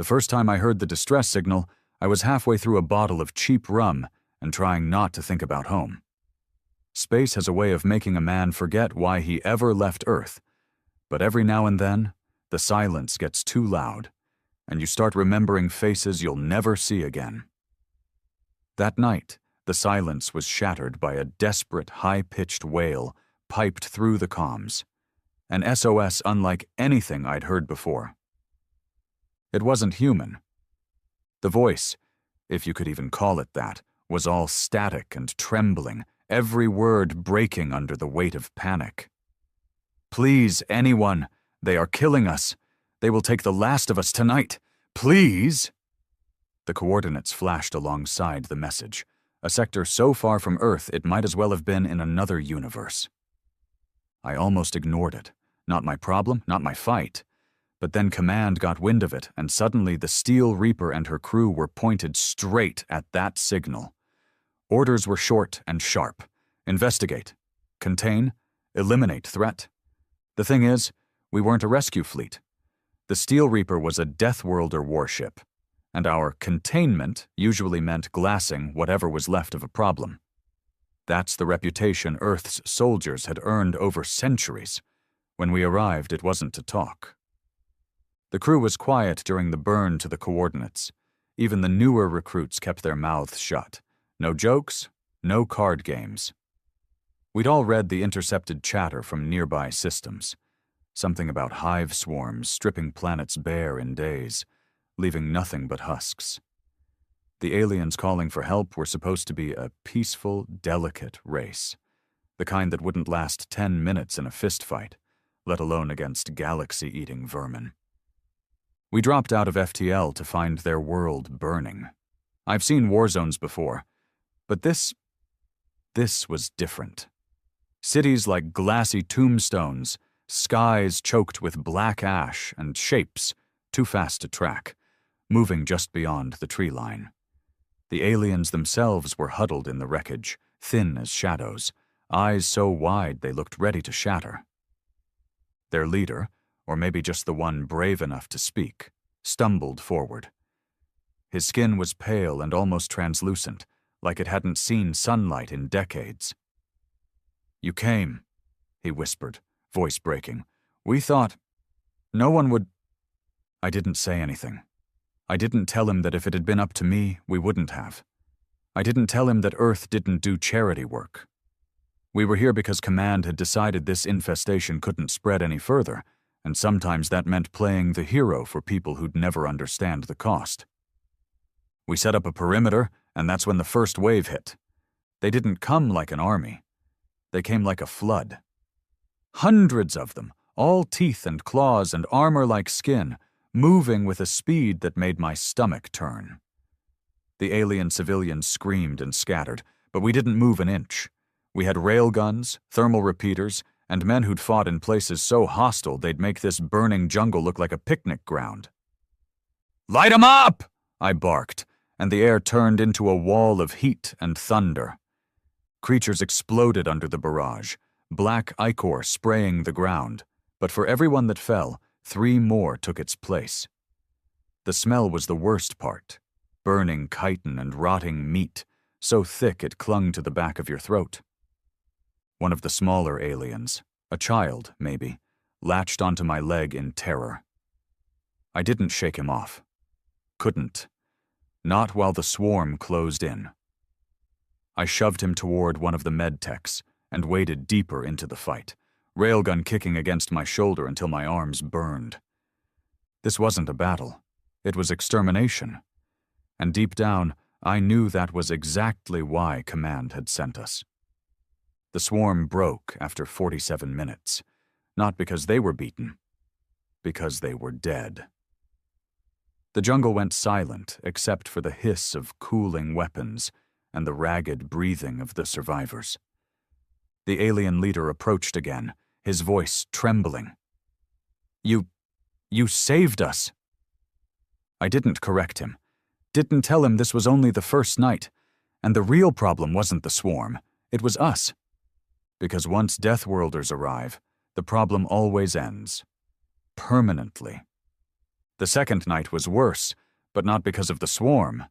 The first time I heard the distress signal, I was halfway through a bottle of cheap rum and trying not to think about home. Space has a way of making a man forget why he ever left Earth, but every now and then, the silence gets too loud, and you start remembering faces you'll never see again. That night, the silence was shattered by a desperate, high-pitched wail piped through the comms, an SOS unlike anything I'd heard before. It wasn't human. The voice, if you could even call it that, was all static and trembling, every word breaking under the weight of panic. "Please, anyone, they are killing us. They will take the last of us tonight. Please!" The coordinates flashed alongside the message, a sector so far from Earth it might as well have been in another universe. I almost ignored it. Not my problem, not my fight. But then Command got wind of it, and suddenly the Steel Reaper and her crew were pointed straight at that signal. Orders were short and sharp. Investigate. Contain. Eliminate threat. The thing is, we weren't a rescue fleet. The Steel Reaper was a Death Worlder warship, and our containment usually meant glassing whatever was left of a problem. That's the reputation Earth's soldiers had earned over centuries. When we arrived, it wasn't to talk. The crew was quiet during the burn to the coordinates. Even the newer recruits kept their mouths shut. No jokes, no card games. We'd all read the intercepted chatter from nearby systems. Something about hive swarms stripping planets bare in days, leaving nothing but husks. The aliens calling for help were supposed to be a peaceful, delicate race, the kind that wouldn't last 10 minutes in a fistfight, let alone against galaxy-eating vermin. We dropped out of FTL to find their world burning. I've seen war zones before, but this was different. Cities like glassy tombstones, skies choked with black ash, and shapes, too fast to track, moving just beyond the tree line. The aliens themselves were huddled in the wreckage, thin as shadows, eyes so wide they looked ready to shatter. Their leader, or maybe just the one brave enough to speak, stumbled forward. His skin was pale and almost translucent, like it hadn't seen sunlight in decades. "You came," he whispered, voice breaking. "We thought no one would—" I didn't say anything. I didn't tell him that if it had been up to me, we wouldn't have. I didn't tell him that Earth didn't do charity work. We were here because Command had decided this infestation couldn't spread any further, and sometimes that meant playing the hero for people who'd never understand the cost. We set up a perimeter, and that's when the first wave hit. They didn't come like an army. They came like a flood. Hundreds of them, all teeth and claws and armor like skin, moving with a speed that made my stomach turn. The alien civilians screamed and scattered, but we didn't move an inch. We had railguns, thermal repeaters, and men who'd fought in places so hostile they'd make this burning jungle look like a picnic ground. "Light 'em up!" I barked, and the air turned into a wall of heat and thunder. Creatures exploded under the barrage, black ichor spraying the ground, but for every one that fell, 3 more took its place. The smell was the worst part, burning chitin and rotting meat, so thick it clung to the back of your throat. One of the smaller aliens, a child maybe, latched onto my leg in terror. I didn't shake him off. Couldn't. Not while the swarm closed in. I shoved him toward one of the med techs and waded deeper into the fight, railgun kicking against my shoulder until my arms burned. This wasn't a battle. It was extermination. And deep down, I knew that was exactly why Command had sent us. The swarm broke after 47 minutes, not because they were beaten, because they were dead. The jungle went silent except for the hiss of cooling weapons and the ragged breathing of the survivors. The alien leader approached again, his voice trembling. You saved us." I didn't correct him, didn't tell him this was only the first night, and the real problem wasn't the swarm, it was us. Because once Death Worlders arrive, the problem always ends. Permanently. The second night was worse, but not because of the swarm.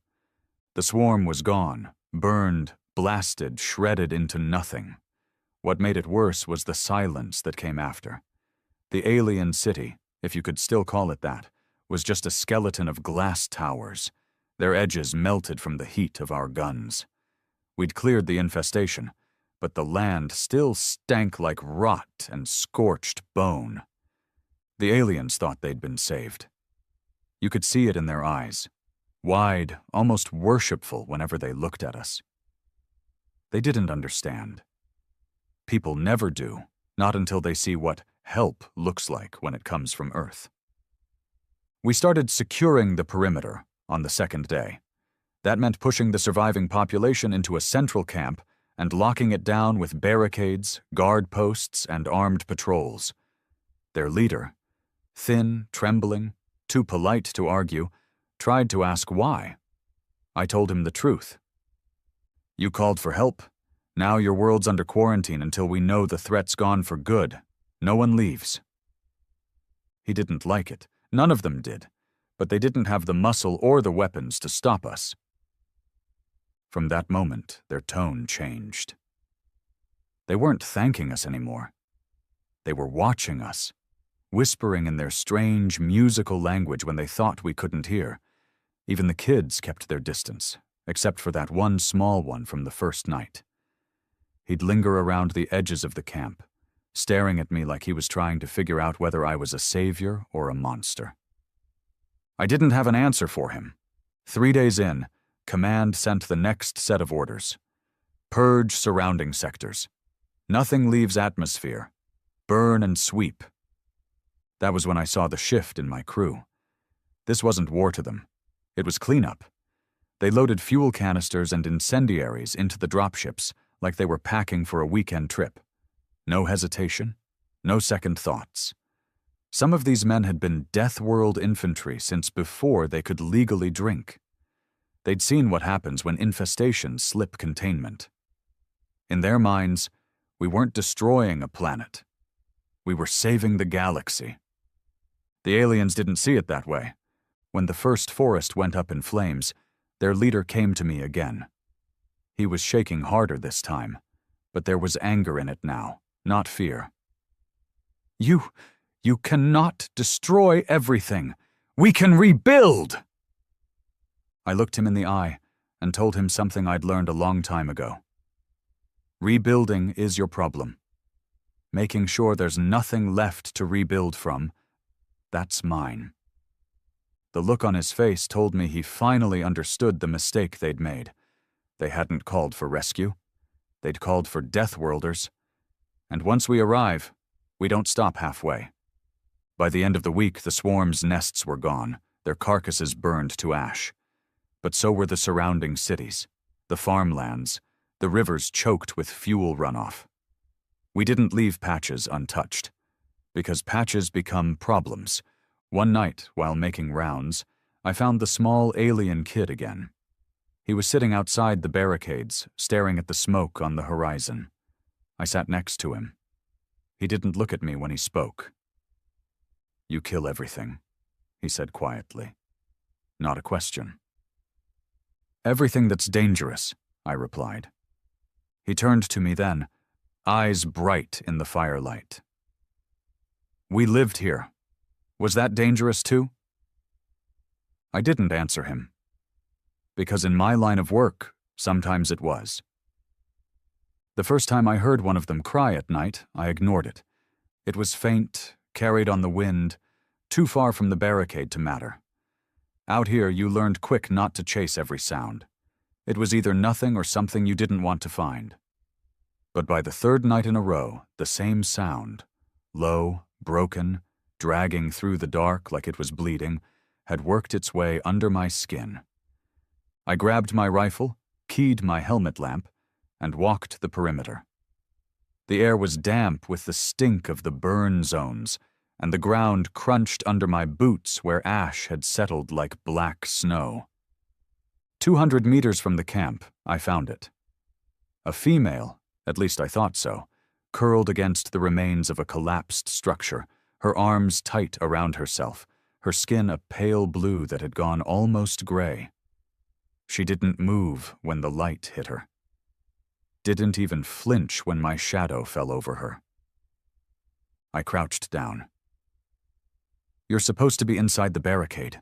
The swarm was gone, burned, blasted, shredded into nothing. What made it worse was the silence that came after. The alien city, if you could still call it that, was just a skeleton of glass towers, their edges melted from the heat of our guns. We'd cleared the infestation, but the land still stank like rot and scorched bone. The aliens thought they'd been saved. You could see it in their eyes, wide, almost worshipful whenever they looked at us. They didn't understand. People never do, not until they see what help looks like when it comes from Earth. We started securing the perimeter on the second day. That meant pushing the surviving population into a central camp and locking it down with barricades, guard posts, and armed patrols. Their leader, thin, trembling, too polite to argue, tried to ask why. I told him the truth. You called for help. Now your world's under quarantine until we know the threat's gone for good. No one leaves. He didn't like it. None of them did. But they didn't have the muscle or the weapons to stop us. From that moment, their tone changed. They weren't thanking us anymore. They were watching us, whispering in their strange musical language when they thought we couldn't hear. Even the kids kept their distance, except for that one small one from the first night. He'd linger around the edges of the camp, staring at me like he was trying to figure out whether I was a savior or a monster. I didn't have an answer for him. 3 days in, Command sent the next set of orders. Purge surrounding sectors. Nothing leaves atmosphere. Burn and sweep. That was when I saw the shift in my crew. This wasn't war to them. It was cleanup. They loaded fuel canisters and incendiaries into the dropships like they were packing for a weekend trip. No hesitation, no second thoughts. Some of these men had been Death World infantry since before they could legally drink. They'd seen what happens when infestations slip containment. In their minds, we weren't destroying a planet. We were saving the galaxy. The aliens didn't see it that way. When the first forest went up in flames, their leader came to me again. He was shaking harder this time, but there was anger in it now, not fear. You cannot destroy everything. We can rebuild! I looked him in the eye and told him something I'd learned a long time ago. Rebuilding is your problem. Making sure there's nothing left to rebuild from, that's mine. The look on his face told me he finally understood the mistake they'd made. They hadn't called for rescue. They'd called for Deathworlders. And once we arrive, we don't stop halfway. By the end of the week, the swarm's nests were gone, their carcasses burned to ash. But so were the surrounding cities, the farmlands, the rivers choked with fuel runoff. We didn't leave patches untouched, because patches become problems. One night, while making rounds, I found the small alien kid again. He was sitting outside the barricades, staring at the smoke on the horizon. I sat next to him. He didn't look at me when he spoke. You kill everything, he said quietly. Not a question. Everything that's dangerous, I replied. He turned to me then, eyes bright in the firelight. We lived here. Was that dangerous too? I didn't answer him. Because in my line of work, sometimes it was. The first time I heard one of them cry at night, I ignored it. It was faint, carried on the wind, too far from the barricade to matter. Out here, you learned quick not to chase every sound. It was either nothing or something you didn't want to find. But by the third night in a row, the same sound, low, broken, dragging through the dark like it was bleeding, had worked its way under my skin. I grabbed my rifle, keyed my helmet lamp, and walked the perimeter. The air was damp with the stink of the burn zones, and the ground crunched under my boots where ash had settled like black snow. 200 meters from the camp, I found it. A female, at least I thought so, curled against the remains of a collapsed structure, her arms tight around herself, her skin a pale blue that had gone almost gray. She didn't move when the light hit her. Didn't even flinch when my shadow fell over her. I crouched down. "You're supposed to be inside the barricade."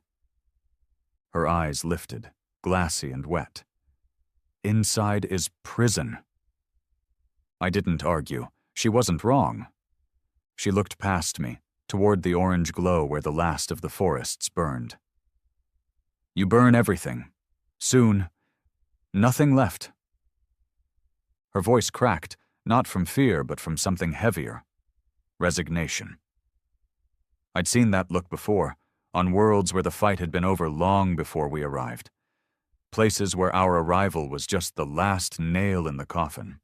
Her eyes lifted, glassy and wet. "Inside is prison." I didn't argue. She wasn't wrong. She looked past me, toward the orange glow where the last of the forests burned. "You burn everything. Soon, nothing left." Her voice cracked, not from fear but from something heavier. Resignation. I'd seen that look before, on worlds where the fight had been over long before we arrived. Places where our arrival was just the last nail in the coffin.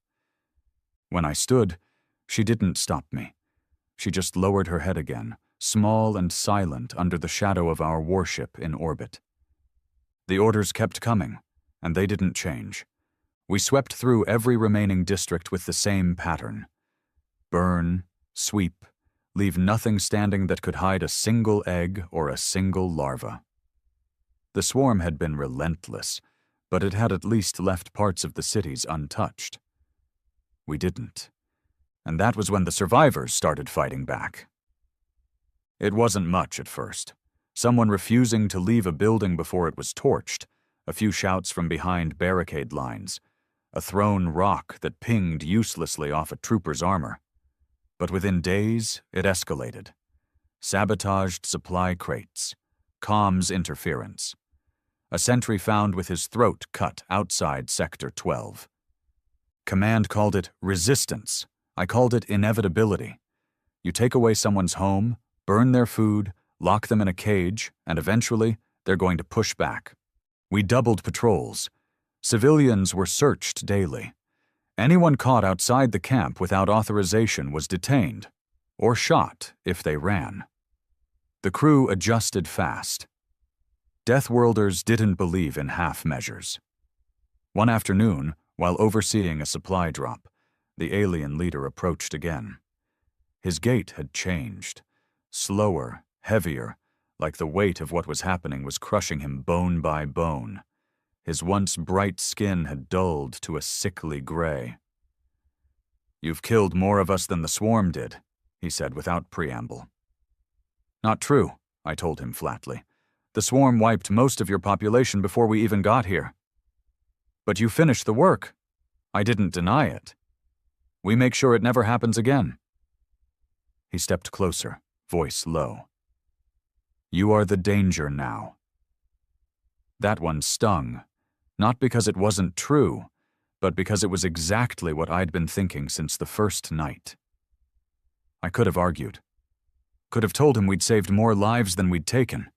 When I stood, she didn't stop me. She just lowered her head again, small and silent under the shadow of our warship in orbit. The orders kept coming, and they didn't change. We swept through every remaining district with the same pattern. Burn, sweep, leave nothing standing that could hide a single egg or a single larva. The swarm had been relentless, but it had at least left parts of the cities untouched. We didn't. And that was when the survivors started fighting back. It wasn't much at first. Someone refusing to leave a building before it was torched, a few shouts from behind barricade lines, a thrown rock that pinged uselessly off a trooper's armor. But within days, it escalated. Sabotaged supply crates, comms interference. A sentry found with his throat cut outside Sector 12. Command called it resistance. I called it inevitability. You take away someone's home, burn their food, lock them in a cage, and eventually, they're going to push back. We doubled patrols. Civilians were searched daily. Anyone caught outside the camp without authorization was detained, or shot if they ran. The crew adjusted fast. Deathworlders didn't believe in half measures. One afternoon, while overseeing a supply drop, the alien leader approached again. His gait had changed. Slower, heavier, like the weight of what was happening was crushing him bone by bone. His once bright skin had dulled to a sickly gray. "You've killed more of us than the swarm did," he said without preamble. "Not true," I told him flatly. "The swarm wiped most of your population before we even got here." "But you finished the work." I didn't deny it. "We make sure it never happens again." He stepped closer, voice low. "You are the danger now." That one stung, not because it wasn't true, but because it was exactly what I'd been thinking since the first night. I could have argued. Could have told him we'd saved more lives than we'd taken.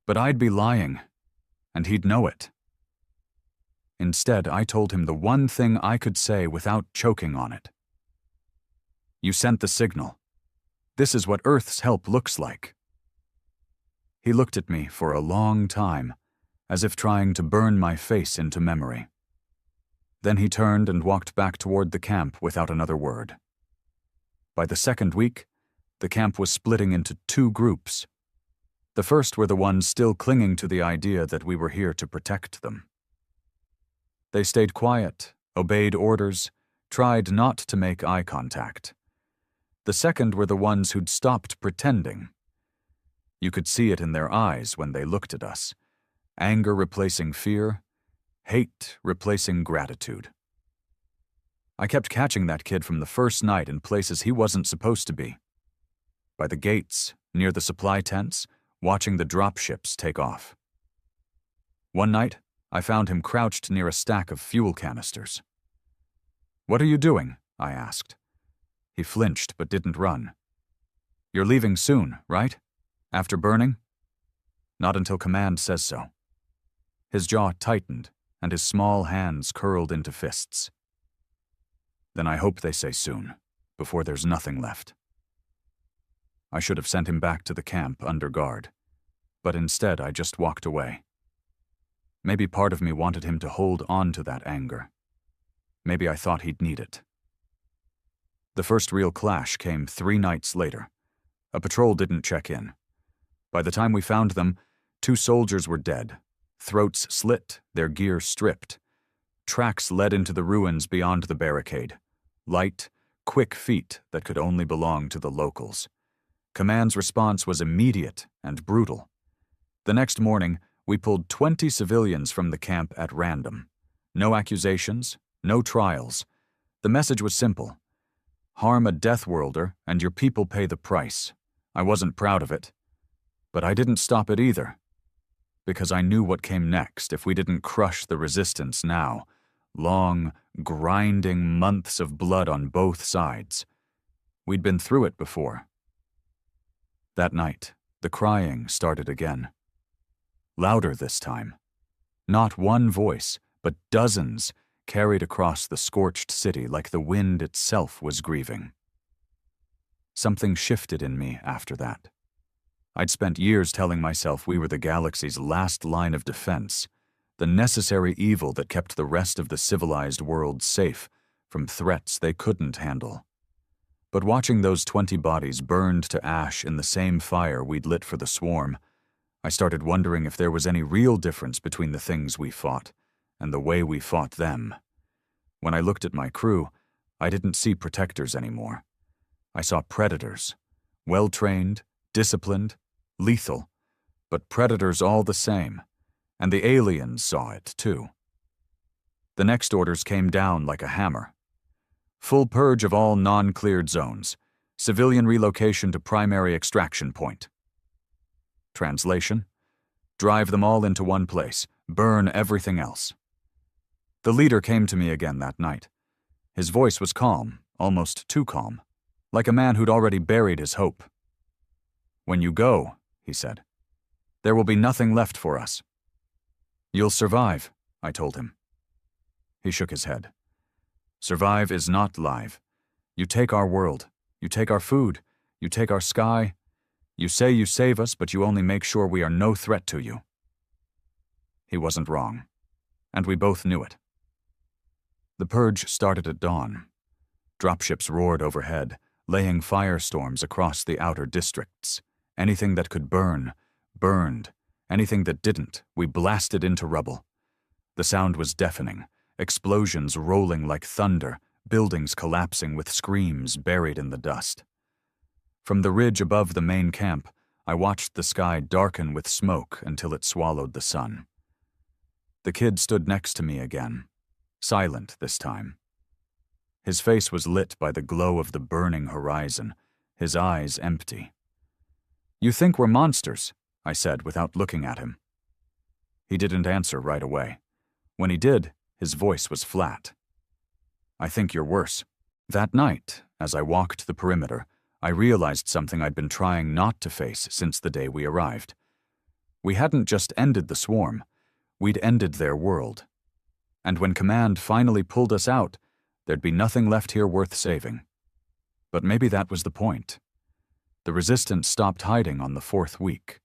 But I'd be lying, and he'd know it. Instead, I told him the one thing I could say without choking on it. "You sent the signal. This is what Earth's help looks like." He looked at me for a long time, as if trying to burn my face into memory. Then he turned and walked back toward the camp without another word. By the second week, the camp was splitting into two groups. The first were the ones still clinging to the idea that we were here to protect them. They stayed quiet, obeyed orders, tried not to make eye contact. The second were the ones who'd stopped pretending. You could see it in their eyes when they looked at us. Anger replacing fear, hate replacing gratitude. I kept catching that kid from the first night in places he wasn't supposed to be. By the gates, near the supply tents, watching the dropships take off. One night, I found him crouched near a stack of fuel canisters. "What are you doing?" I asked. He flinched but didn't run. "You're leaving soon, right? After burning?" "Not until command says so." His jaw tightened, and his small hands curled into fists. "Then I hope they say soon, before there's nothing left." I should have sent him back to the camp under guard, but instead I just walked away. Maybe part of me wanted him to hold on to that anger. Maybe I thought he'd need it. The first real clash came 3 nights later. A patrol didn't check in. By the time we found them, 2 soldiers were dead, throats slit, their gear stripped. Tracks led into the ruins beyond the barricade. Light, quick feet that could only belong to the locals. Command's response was immediate and brutal. The next morning, we pulled 20 civilians from the camp at random. No accusations, no trials. The message was simple. Harm a Death Worlder and your people pay the price. I wasn't proud of it. But I didn't stop it either. Because I knew what came next if we didn't crush the resistance now. Long, grinding months of blood on both sides. We'd been through it before. That night, the crying started again. Louder this time. Not one voice, but dozens, carried across the scorched city like the wind itself was grieving. Something shifted in me after that. I'd spent years telling myself we were the galaxy's last line of defense, the necessary evil that kept the rest of the civilized world safe from threats they couldn't handle. But watching those 20 bodies burned to ash in the same fire we'd lit for the swarm, I started wondering if there was any real difference between the things we fought and the way we fought them. When I looked at my crew, I didn't see protectors anymore. I saw predators, well-trained, disciplined, lethal, but predators all the same, and the aliens saw it too. The next orders came down like a hammer. Full purge of all non-cleared zones, civilian relocation to primary extraction point. Translation: drive them all into one place, burn everything else. The leader came to me again that night. His voice was calm, almost too calm, like a man who'd already buried his hope. "When you go," he said, "there will be nothing left for us." "You'll survive," I told him. He shook his head. "Survive is not live. You take our world, you take our food, you take our sky. You say you save us, but you only make sure we are no threat to you." He wasn't wrong, and we both knew it. The purge started at dawn. Dropships roared overhead, laying firestorms across the outer districts. Anything that could burn, burned. Anything that didn't, we blasted into rubble. The sound was deafening, explosions rolling like thunder, buildings collapsing with screams buried in the dust. From the ridge above the main camp, I watched the sky darken with smoke until it swallowed the sun. The kid stood next to me again, silent this time. His face was lit by the glow of the burning horizon, his eyes empty. "You think we're monsters," I said without looking at him. He didn't answer right away. When he did, his voice was flat. "I think you're worse." That night, as I walked the perimeter, I realized something I'd been trying not to face since the day we arrived. We hadn't just ended the swarm, we'd ended their world. And when Command finally pulled us out, there'd be nothing left here worth saving. But maybe that was the point. The Resistance stopped hiding on the 4th week.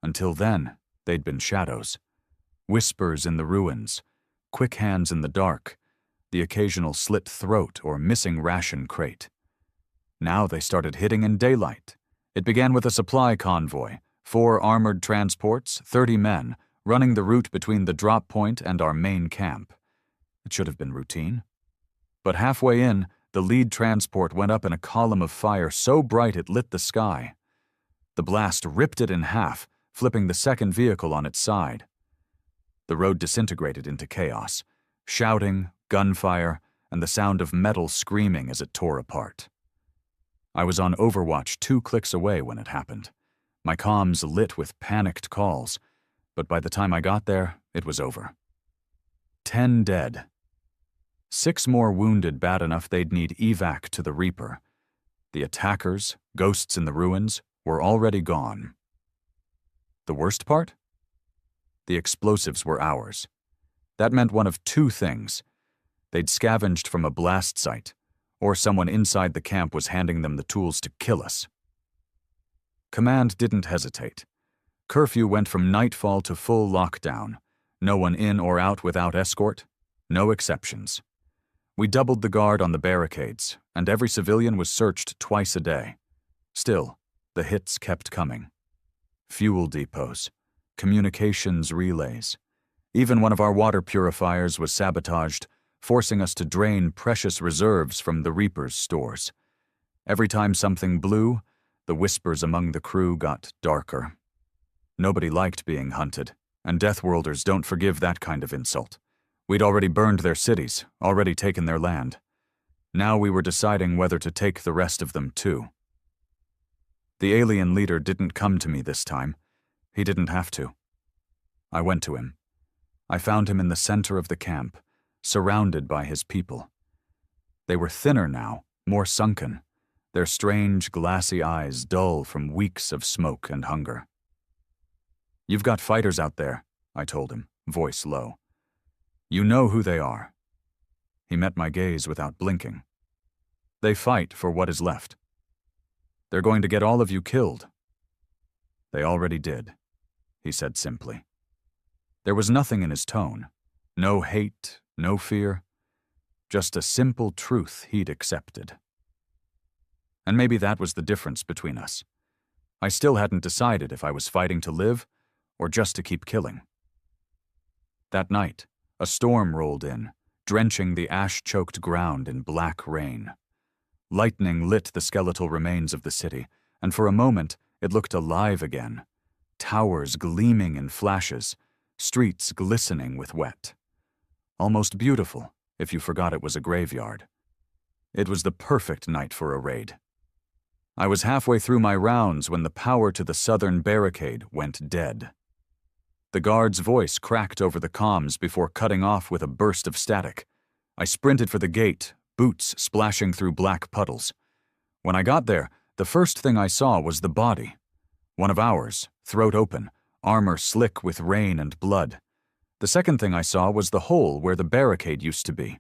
Until then, they'd been shadows. Whispers in the ruins, quick hands in the dark, the occasional slit throat or missing ration crate. Now they started hitting in daylight. It began with a supply convoy, 4 armored transports, 30 men, running the route between the drop point and our main camp. It should have been routine. But halfway in, the lead transport went up in a column of fire so bright it lit the sky. The blast ripped it in half, flipping the second vehicle on its side. The road disintegrated into chaos, shouting, gunfire, and the sound of metal screaming as it tore apart. I was on Overwatch 2 clicks away when it happened. My comms lit with panicked calls, but by the time I got there, it was over. 10 dead. 6 more wounded bad enough they'd need evac to the Reaper. The attackers, ghosts in the ruins, were already gone. The worst part? The explosives were ours. That meant one of 2 things. They'd scavenged from a blast site, or someone inside the camp was handing them the tools to kill us. Command didn't hesitate. Curfew went from nightfall to full lockdown. No one in or out without escort. No exceptions. We doubled the guard on the barricades, and every civilian was searched twice a day. Still, the hits kept coming. fuel depots, communications relays. Even one of our water purifiers was sabotaged, forcing us to drain precious reserves from the Reaper's stores. Every time something blew, the whispers among the crew got darker. Nobody liked being hunted, and Deathworlders don't forgive that kind of insult. We'd already burned their cities, already taken their land. Now we were deciding whether to take the rest of them too. The alien leader didn't come to me this time. He didn't have to. I went to him. I found him in the center of the camp, surrounded by his people. They were thinner now, more sunken, their strange, glassy eyes dull from weeks of smoke and hunger. "You've got fighters out there," I told him, voice low. "You know who they are." He met my gaze without blinking. "They fight for what is left. They're going to get all of you killed." "They already did," he said simply. There was nothing in his tone, no hate, no fear, just a simple truth he'd accepted. And maybe that was the difference between us. I still hadn't decided if I was fighting to live or just to keep killing. That night, a storm rolled in, drenching the ash-choked ground in black rain. Lightning lit the skeletal remains of the city, and for a moment it looked alive again, towers gleaming in flashes, streets glistening with wet. Almost beautiful, if you forgot it was a graveyard. It was the perfect night for a raid. I was halfway through my rounds when the power to the southern barricade went dead. The guard's voice cracked over the comms before cutting off with a burst of static. I sprinted for the gate, boots splashing through black puddles. When I got there, the first thing I saw was the body. One of ours, throat open, armor slick with rain and blood. The second thing I saw was the hole where the barricade used to be.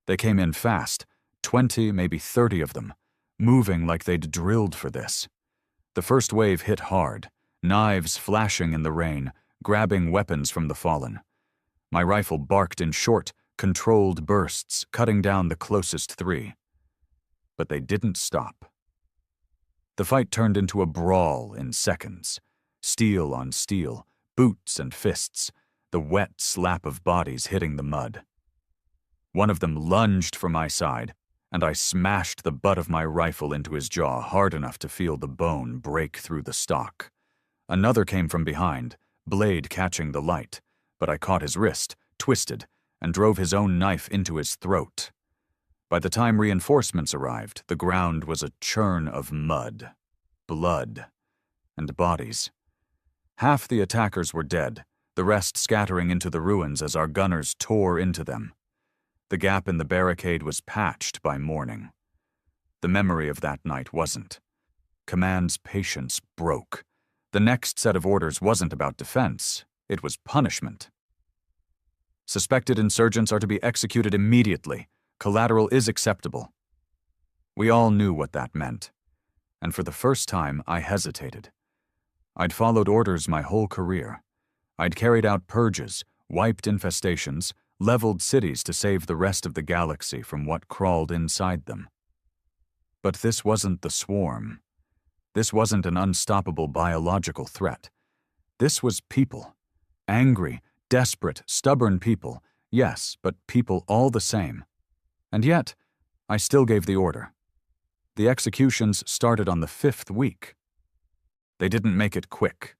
They came in fast, 20, maybe 30 of them, moving like they'd drilled for this. The first wave hit hard, knives flashing in the rain, grabbing weapons from the fallen. My rifle barked in short, controlled bursts, cutting down the closest 3. But they didn't stop. The fight turned into a brawl in seconds. Steel on steel, boots and fists, the wet slap of bodies hitting the mud. One of them lunged for my side, and I smashed the butt of my rifle into his jaw hard enough to feel the bone break through the stock. Another came from behind, blade catching the light, but I caught his wrist, twisted, and drove his own knife into his throat. By the time reinforcements arrived, the ground was a churn of mud, blood, and bodies. Half the attackers were dead, the rest scattering into the ruins as our gunners tore into them. The gap in the barricade was patched by morning. The memory of that night wasn't. Command's patience broke. The next set of orders wasn't about defense, it was punishment. Suspected insurgents are to be executed immediately. Collateral is acceptable. We all knew what that meant, and for the first time I hesitated. I'd followed orders my whole career. I'd carried out purges, wiped infestations, leveled cities to save the rest of the galaxy from what crawled inside them. But this wasn't the swarm. This wasn't an unstoppable biological threat. This was people. Angry, desperate, stubborn people. Yes, but people all the same. And yet, I still gave the order. The executions started on the 5th week. They didn't make it quick.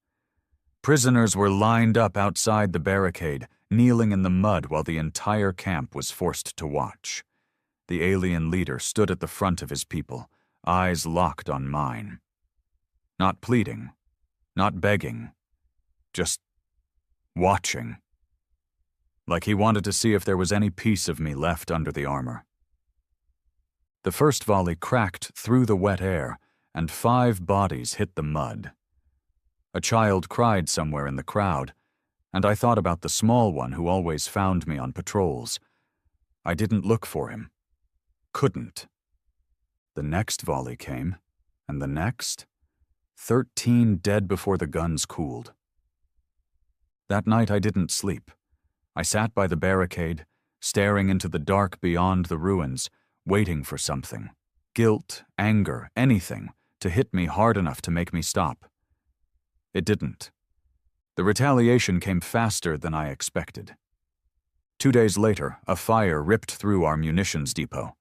Prisoners were lined up outside the barricade, kneeling in the mud while the entire camp was forced to watch. The alien leader stood at the front of his people, eyes locked on mine. Not pleading, not begging, just watching. Like he wanted to see if there was any piece of me left under the armor. The first volley cracked through the wet air, and 5 bodies hit the mud. A child cried somewhere in the crowd, and I thought about the small one who always found me on patrols. I didn't look for him. Couldn't. The next volley came, and the next. 13 dead before the guns cooled. That night I didn't sleep. I sat by the barricade, staring into the dark beyond the ruins, waiting for something. Guilt, anger, anything, to hit me hard enough to make me stop. It didn't. The retaliation came faster than I expected. 2 days later, a fire ripped through our munitions depot.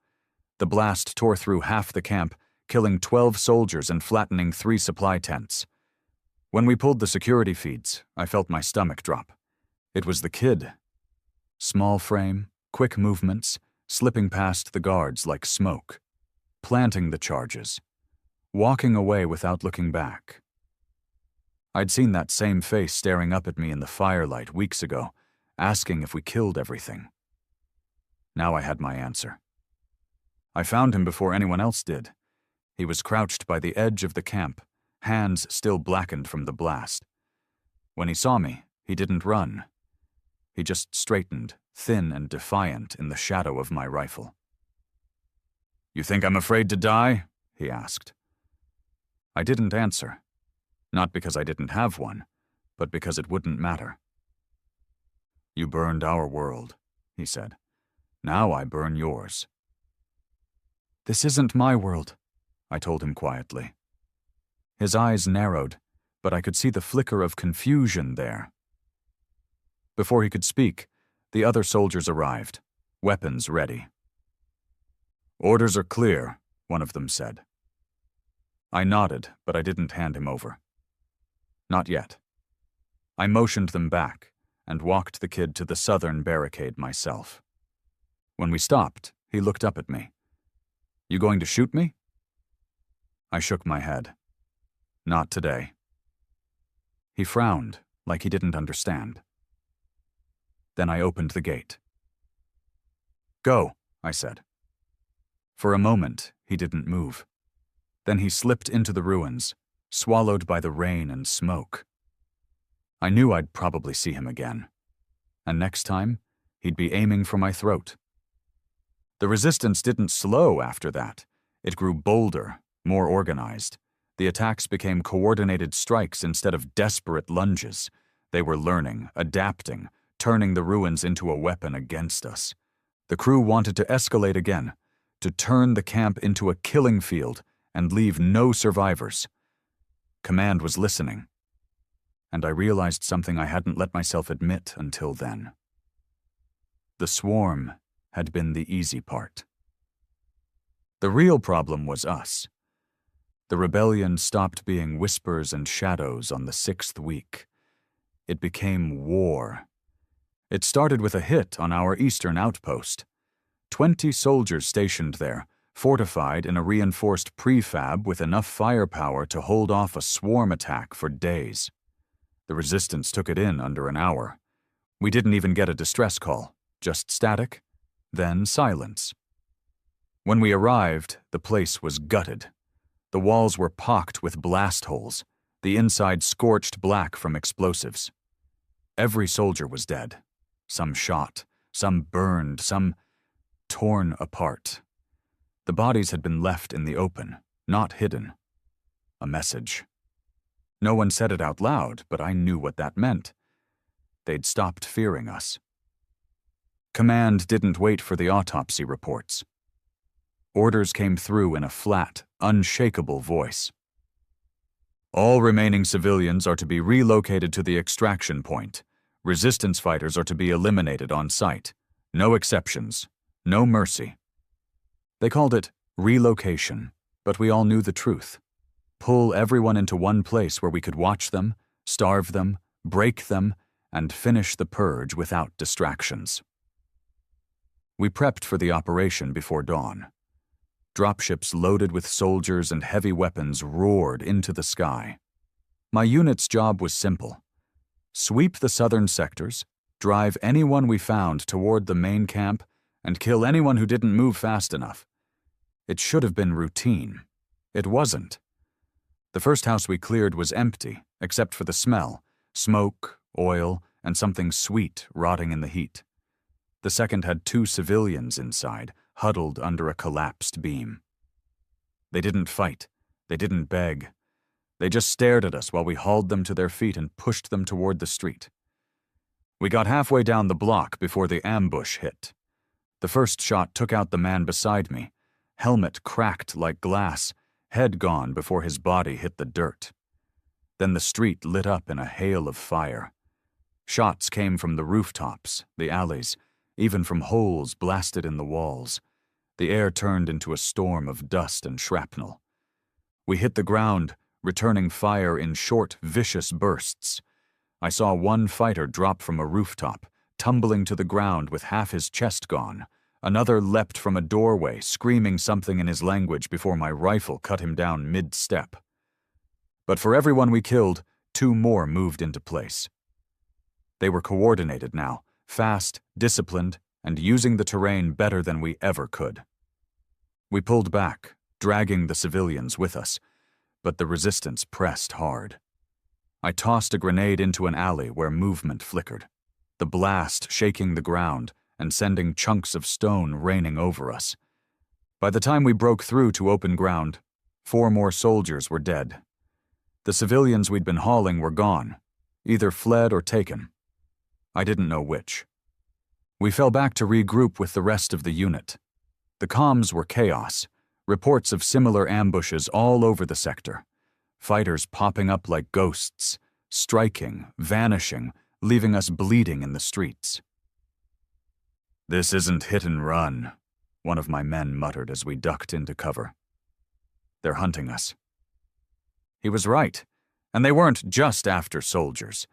The blast tore through half the camp, killing 12 soldiers and flattening 3 supply tents. When we pulled the security feeds, I felt my stomach drop. It was the kid. Small frame, quick movements, slipping past the guards like smoke, planting the charges, walking away without looking back. I'd seen that same face staring up at me in the firelight weeks ago, asking if we killed everything. Now I had my answer. I found him before anyone else did. He was crouched by the edge of the camp, hands still blackened from the blast. When he saw me, he didn't run. He just straightened, thin and defiant in the shadow of my rifle. "You think I'm afraid to die?" he asked. I didn't answer. Not because I didn't have one, but because it wouldn't matter. "You burned our world," he said. "Now I burn yours." "This isn't my world," I told him quietly. His eyes narrowed, but I could see the flicker of confusion there. Before he could speak, the other soldiers arrived, weapons ready. "Orders are clear," one of them said. I nodded, but I didn't hand him over. Not yet. I motioned them back and walked the kid to the southern barricade myself. When we stopped, he looked up at me. "You going to shoot me?" I shook my head. "Not today." He frowned, like he didn't understand. Then I opened the gate. "Go," I said. For a moment, he didn't move. Then he slipped into the ruins, swallowed by the rain and smoke. I knew I'd probably see him again. And next time, he'd be aiming for my throat. The resistance didn't slow after that. It grew bolder, more organized. The attacks became coordinated strikes instead of desperate lunges. They were learning, adapting, turning the ruins into a weapon against us. The crew wanted to escalate again, to turn the camp into a killing field and leave no survivors. Command was listening, and I realized something I hadn't let myself admit until then. The swarm had been the easy part. The real problem was us. The rebellion stopped being whispers and shadows on the 6th week. It became war. It started with a hit on our eastern outpost. 20 soldiers stationed there, fortified in a reinforced prefab with enough firepower to hold off a swarm attack for days. The resistance took it in under an hour. We didn't even get a distress call, just static, then silence. When we arrived, the place was gutted. The walls were pocked with blast holes, the inside scorched black from explosives. Every soldier was dead. Some shot, some burned, some torn apart. The bodies had been left in the open, not hidden. A message. No one said it out loud, but I knew what that meant. They'd stopped fearing us. Command didn't wait for the autopsy reports. Orders came through in a flat, unshakable voice. "All remaining civilians are to be relocated to the extraction point. Resistance fighters are to be eliminated on site. No exceptions. No mercy." They called it relocation, but we all knew the truth. Pull everyone into one place where we could watch them, starve them, break them, and finish the purge without distractions. We prepped for the operation before dawn. Dropships loaded with soldiers and heavy weapons roared into the sky. My unit's job was simple. Sweep the southern sectors, drive anyone we found toward the main camp, and kill anyone who didn't move fast enough. It should have been routine. It wasn't. The first house we cleared was empty, except for the smell, smoke, oil, and something sweet rotting in the heat. The second had 2 civilians inside, huddled under a collapsed beam. They didn't fight. They didn't beg. They just stared at us while we hauled them to their feet and pushed them toward the street. We got halfway down the block before the ambush hit. The first shot took out the man beside me. Helmet cracked like glass, head gone before his body hit the dirt. Then the street lit up in a hail of fire. Shots came from the rooftops, the alleys, even from holes blasted in the walls. The air turned into a storm of dust and shrapnel. We hit the ground, returning fire in short, vicious bursts. I saw one fighter drop from a rooftop, tumbling to the ground with half his chest gone. Another leapt from a doorway, screaming something in his language before my rifle cut him down mid-step. But for everyone we killed, 2 more moved into place. They were coordinated now, fast, disciplined, and using the terrain better than we ever could. We pulled back, dragging the civilians with us, but the resistance pressed hard. I tossed a grenade into an alley where movement flickered, the blast shaking the ground and sending chunks of stone raining over us. By the time we broke through to open ground, 4 more soldiers were dead. The civilians we'd been hauling were gone, either fled or taken. I didn't know which. We fell back to regroup with the rest of the unit. The comms were chaos, reports of similar ambushes all over the sector. Fighters popping up like ghosts, striking, vanishing, leaving us bleeding in the streets. "This isn't hit and run," one of my men muttered as we ducked into cover. "They're hunting us." He was right, and they weren't just after soldiers.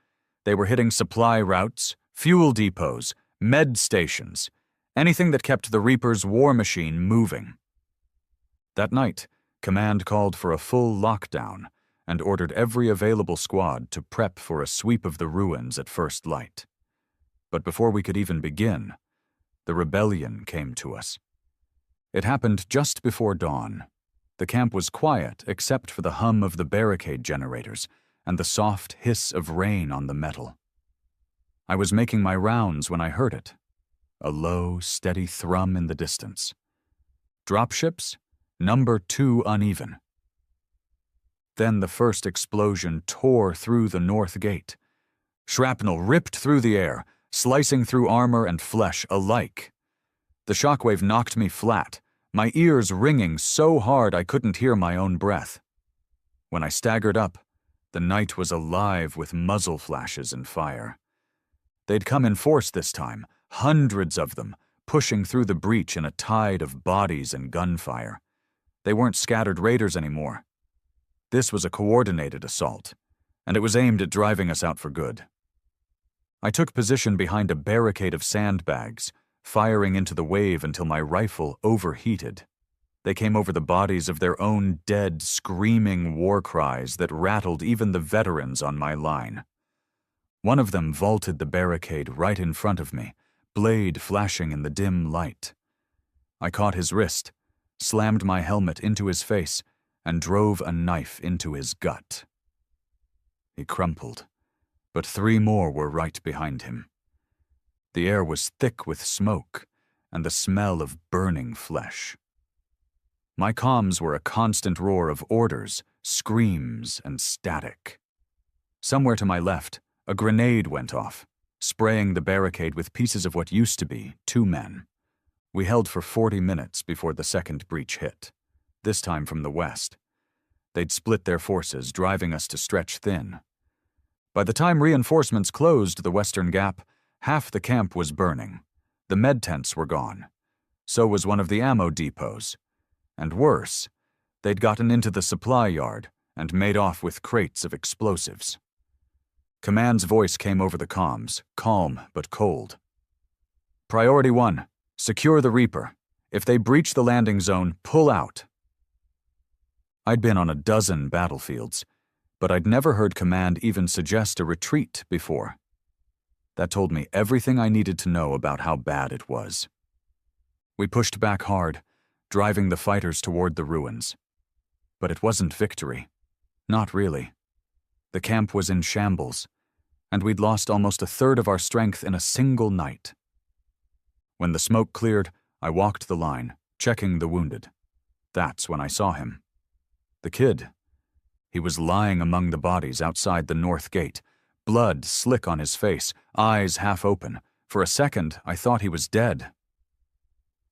They were hitting supply routes, fuel depots, med stations, anything that kept the Reaper's war machine moving. That night, Command called for a full lockdown and ordered every available squad to prep for a sweep of the ruins at first light. But before we could even begin, the rebellion came to us. It happened just before dawn. The camp was quiet except for the hum of the barricade generators and the soft hiss of rain on the metal. I was making my rounds when I heard it, a low, steady thrum in the distance. Dropships? Number 2 uneven. Then the first explosion tore through the north gate. Shrapnel ripped through the air, slicing through armor and flesh alike. The shockwave knocked me flat, my ears ringing so hard I couldn't hear my own breath. When I staggered up, the night was alive with muzzle flashes and fire. They'd come in force this time, hundreds of them, pushing through the breach in a tide of bodies and gunfire. They weren't scattered raiders anymore. This was a coordinated assault, and it was aimed at driving us out for good. I took position behind a barricade of sandbags, firing into the wave until my rifle overheated. They came over the bodies of their own dead, screaming war cries that rattled even the veterans on my line. One of them vaulted the barricade right in front of me, blade flashing in the dim light. I caught his wrist, slammed my helmet into his face, and drove a knife into his gut. He crumpled, but 3 more were right behind him. The air was thick with smoke and the smell of burning flesh. My comms were a constant roar of orders, screams, and static. Somewhere to my left, a grenade went off, spraying the barricade with pieces of what used to be 2 men. We held for 40 minutes before the second breach hit, this time from the west. They'd split their forces, driving us to stretch thin. By the time reinforcements closed the western gap, half the camp was burning. The med tents were gone. So was one of the ammo depots. And worse, they'd gotten into the supply yard and made off with crates of explosives. Command's voice came over the comms, calm but cold. "Priority 1, secure the Reaper. If they breach the landing zone, pull out." I'd been on a dozen battlefields, but I'd never heard Command even suggest a retreat before. That told me everything I needed to know about how bad it was. We pushed back hard, driving the fighters toward the ruins. But it wasn't victory. Not really. The camp was in shambles, and we'd lost almost a third of our strength in a single night. When the smoke cleared, I walked the line, checking the wounded. That's when I saw him. The kid. He was lying among the bodies outside the north gate, blood slick on his face, eyes half open. For a second, I thought he was dead.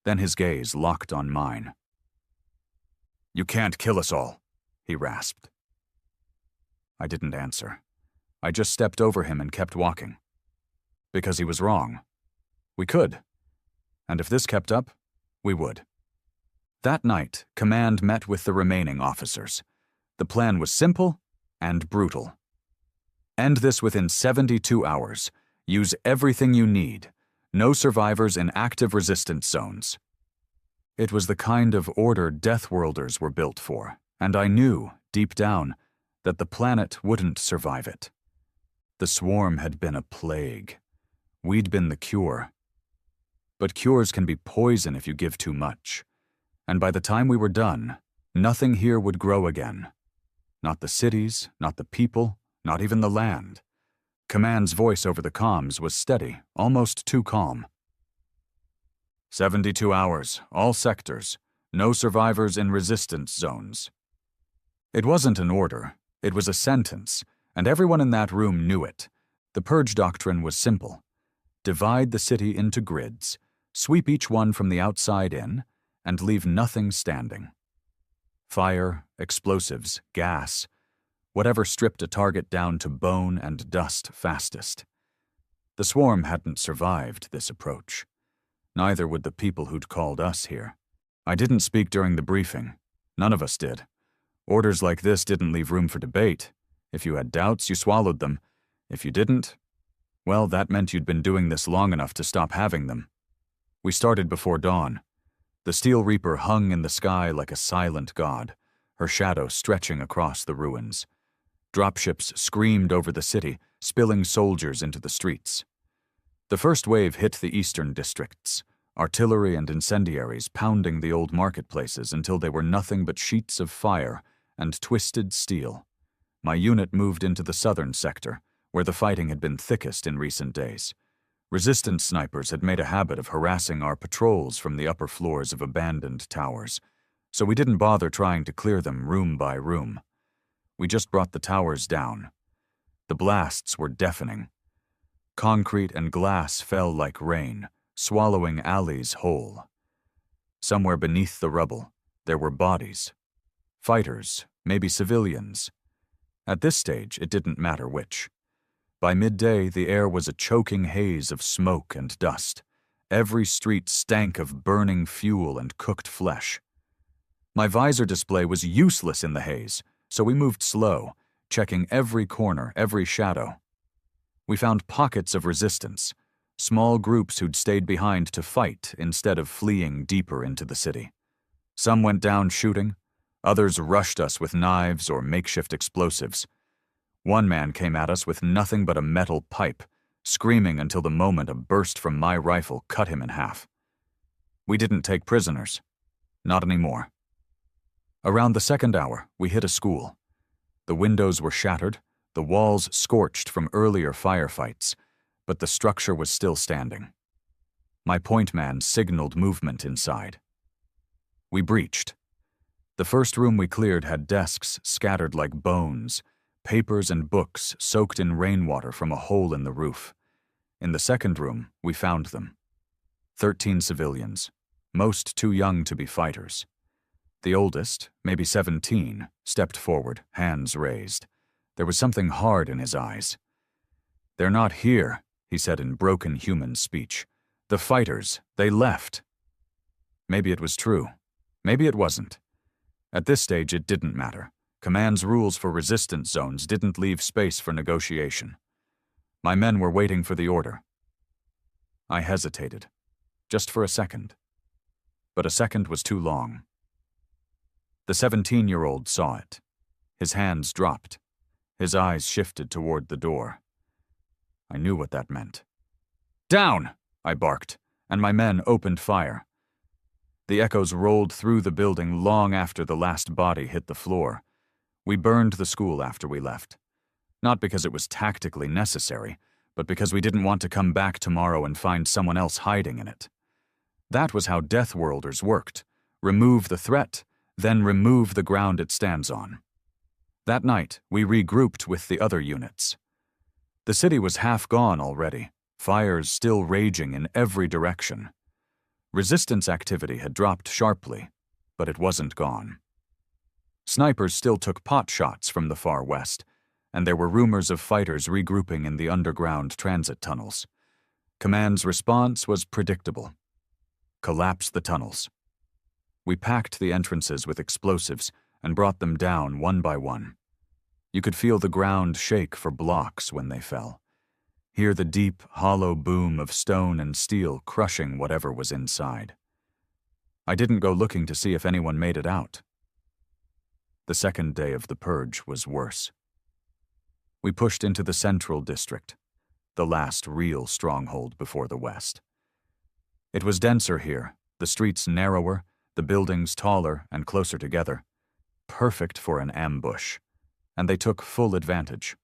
Then his gaze locked on mine. "You can't kill us all," he rasped. I didn't answer. I just stepped over him and kept walking. Because he was wrong. We could. And if this kept up, we would. That night, Command met with the remaining officers. The plan was simple and brutal. End this within 72 hours. Use everything you need. No survivors in active resistance zones. It was the kind of order Deathworlders were built for, and I knew, deep down, that the planet wouldn't survive it. The swarm had been a plague. We'd been the cure. But cures can be poison if you give too much. And by the time we were done, nothing here would grow again. Not the cities, not the people, not even the land. Command's voice over the comms was steady, almost too calm. 72 hours, all sectors, no survivors in resistance zones. It wasn't an order, it was a sentence, and everyone in that room knew it. The Purge Doctrine was simple. Divide the city into grids, sweep each one from the outside in, and leave nothing standing. Fire, explosives, gas, whatever stripped a target down to bone and dust fastest. The swarm hadn't survived this approach. Neither would the people who'd called us here. I didn't speak during the briefing. None of us did. Orders like this didn't leave room for debate. If you had doubts, you swallowed them. If you didn't, well, that meant you'd been doing this long enough to stop having them. We started before dawn. The Steel Reaper hung in the sky like a silent god, her shadow stretching across the ruins. Dropships screamed over the city, spilling soldiers into the streets. The first wave hit the eastern districts, artillery and incendiaries pounding the old marketplaces until they were nothing but sheets of fire and twisted steel. My unit moved into the southern sector, where the fighting had been thickest in recent days. Resistance snipers had made a habit of harassing our patrols from the upper floors of abandoned towers, so we didn't bother trying to clear them room by room. We just brought the towers down. The blasts were deafening. Concrete and glass fell like rain, swallowing alleys whole. Somewhere beneath the rubble, there were bodies. Fighters, maybe civilians. At this stage, it didn't matter which. By midday, the air was a choking haze of smoke and dust. Every street stank of burning fuel and cooked flesh. My visor display was useless in the haze, so we moved slow, checking every corner, every shadow. We found pockets of resistance, small groups who'd stayed behind to fight instead of fleeing deeper into the city. Some went down shooting, others rushed us with knives or makeshift explosives. One man came at us with nothing but a metal pipe, screaming until the moment a burst from my rifle cut him in half. We didn't take prisoners. Not anymore. Around the second hour, we hit a school. The windows were shattered, the walls scorched from earlier firefights, but the structure was still standing. My point man signaled movement inside. We breached. The first room we cleared had desks scattered like bones, papers and books soaked in rainwater from a hole in the roof. In the second room, we found them. 13 civilians, most too young to be fighters. The oldest, maybe 17, stepped forward, hands raised. There was something hard in his eyes. "They're not here," he said in broken human speech. "The fighters, they left." Maybe it was true. Maybe it wasn't. At this stage, it didn't matter. Command's rules for resistance zones didn't leave space for negotiation. My men were waiting for the order. I hesitated, just for a second. But a second was too long. The 17-year-old saw it. His hands dropped. His eyes shifted toward the door. I knew what that meant. "Down!" I barked, and my men opened fire. The echoes rolled through the building long after the last body hit the floor. We burned the school after we left. Not because it was tactically necessary, but because we didn't want to come back tomorrow and find someone else hiding in it. That was how Deathworlders worked. Remove the threat, then remove the ground it stands on. That night, we regrouped with the other units. The city was half gone already, fires still raging in every direction. Resistance activity had dropped sharply, but it wasn't gone. Snipers still took pot shots from the far west, and there were rumors of fighters regrouping in the underground transit tunnels. Command's response was predictable. Collapse the tunnels. We packed the entrances with explosives and brought them down one by one. You could feel the ground shake for blocks when they fell. Hear the deep, hollow boom of stone and steel crushing whatever was inside. I didn't go looking to see if anyone made it out. The second day of the purge was worse. We pushed into the Central District, the last real stronghold before the West. It was denser here, the streets narrower, the buildings taller and closer together, perfect for an ambush, and they took full advantage.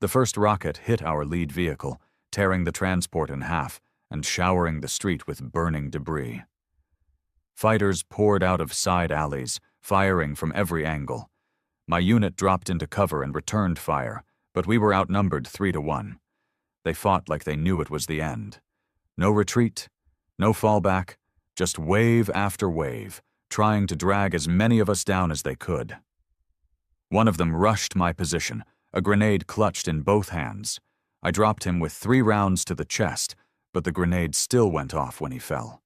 The first rocket hit our lead vehicle, tearing the transport in half and showering the street with burning debris. Fighters poured out of side alleys, firing from every angle. My unit dropped into cover and returned fire, but we were outnumbered 3-1. They fought like they knew it was the end. No retreat, no fallback, just wave after wave, trying to drag as many of us down as they could. One of them rushed my position, a grenade clutched in both hands. I dropped him with 3 rounds to the chest, but the grenade still went off when he fell.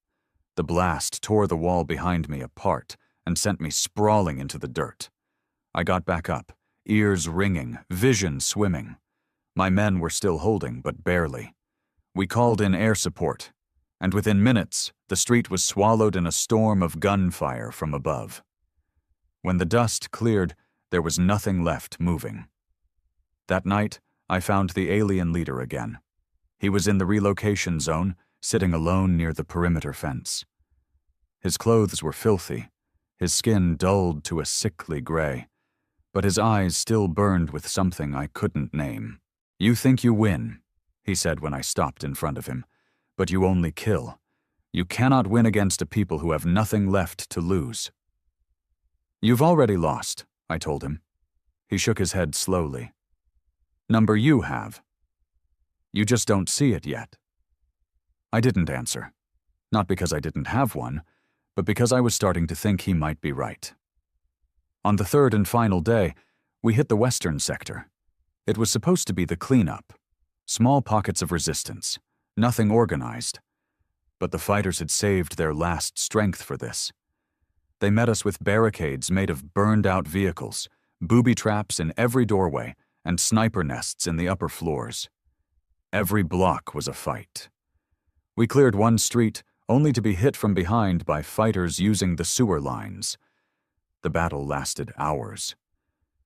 The blast tore the wall behind me apart and sent me sprawling into the dirt. I got back up, ears ringing, vision swimming. My men were still holding, but barely. We called in air support, and within minutes, the street was swallowed in a storm of gunfire from above. When the dust cleared, there was nothing left moving. That night, I found the alien leader again. He was in the relocation zone, sitting alone near the perimeter fence. His clothes were filthy, his skin dulled to a sickly gray, but his eyes still burned with something I couldn't name. "You think you win," he said when I stopped in front of him, "but you only kill. You cannot win against a people who have nothing left to lose." "You've already lost," I told him. He shook his head slowly. "Number you have. You just don't see it yet." I didn't answer, not because I didn't have one, but because I was starting to think he might be right. On the third and final day, we hit the western sector. It was supposed to be the cleanup. Small pockets of resistance, nothing organized. But the fighters had saved their last strength for this. They met us with barricades made of burned-out vehicles, booby traps in every doorway, and sniper nests in the upper floors. Every block was a fight. We cleared one street, only to be hit from behind by fighters using the sewer lines. The battle lasted hours.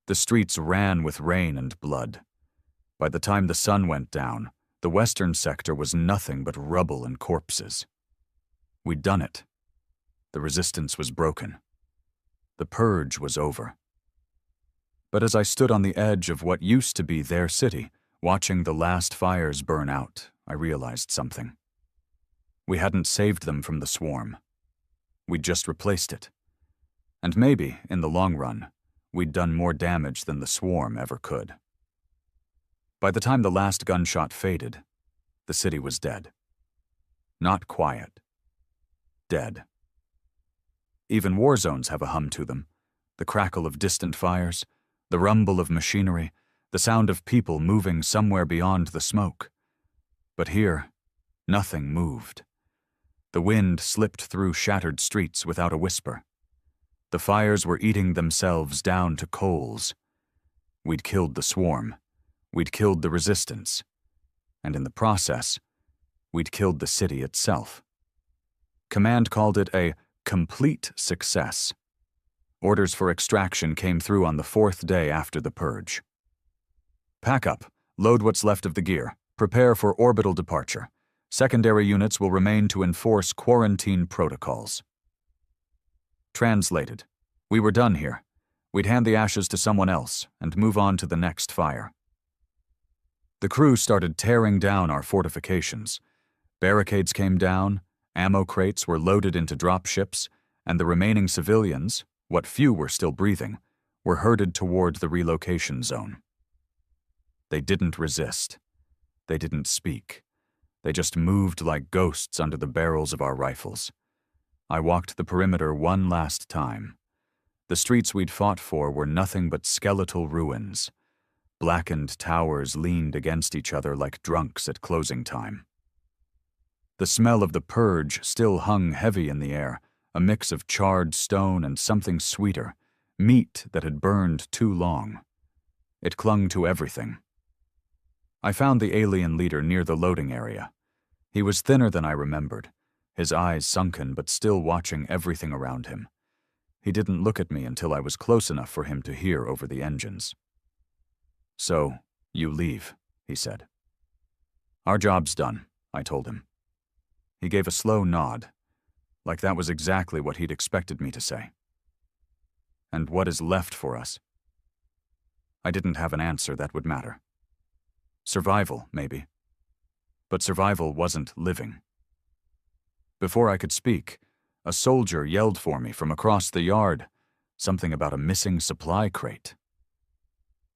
The streets ran with rain and blood. By the time the sun went down, the western sector was nothing but rubble and corpses. We'd done it. The resistance was broken. The purge was over. But as I stood on the edge of what used to be their city, watching the last fires burn out, I realized something. We hadn't saved them from the swarm. We'd just replaced it. And maybe, in the long run, we'd done more damage than the swarm ever could. By the time the last gunshot faded, the city was dead. Not quiet. Dead. Even war zones have a hum to them, the crackle of distant fires, the rumble of machinery, the sound of people moving somewhere beyond the smoke. But here, nothing moved. The wind slipped through shattered streets without a whisper. The fires were eating themselves down to coals. We'd killed the swarm. We'd killed the resistance. And in the process, we'd killed the city itself. Command called it a complete success. Orders for extraction came through on the 4th day after the purge. "Pack up, load what's left of the gear, prepare for orbital departure. Secondary units will remain to enforce quarantine protocols." Translated. We were done here. We'd hand the ashes to someone else and move on to the next fire. The crew started tearing down our fortifications. Barricades came down, ammo crates were loaded into dropships, and the remaining civilians, what few were still breathing, were herded toward the relocation zone. They didn't resist. They didn't speak. They just moved like ghosts under the barrels of our rifles. I walked the perimeter one last time. The streets we'd fought for were nothing but skeletal ruins. Blackened towers leaned against each other like drunks at closing time. The smell of the purge still hung heavy in the air, a mix of charred stone and something sweeter, meat that had burned too long. It clung to everything. I found the alien leader near the loading area. He was thinner than I remembered, his eyes sunken but still watching everything around him. He didn't look at me until I was close enough for him to hear over the engines. "So, you leave," he said. "Our job's done," I told him. He gave a slow nod, like that was exactly what he'd expected me to say. "And what is left for us?" I didn't have an answer that would matter. Survival, maybe. But survival wasn't living. Before I could speak, a soldier yelled for me from across the yard, something about a missing supply crate.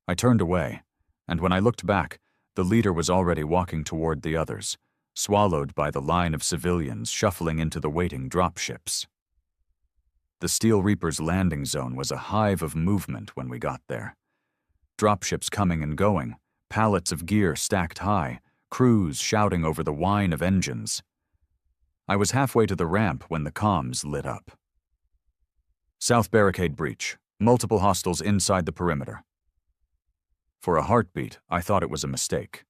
I turned away, and when I looked back, the leader was already walking toward the others, swallowed by the line of civilians shuffling into the waiting dropships. The Steel Reaper's landing zone was a hive of movement when we got there. Dropships coming and going, pallets of gear stacked high, crews shouting over the whine of engines. I was halfway to the ramp when the comms lit up. "South barricade breach. Multiple hostiles inside the perimeter." For a heartbeat, I thought it was a mistake.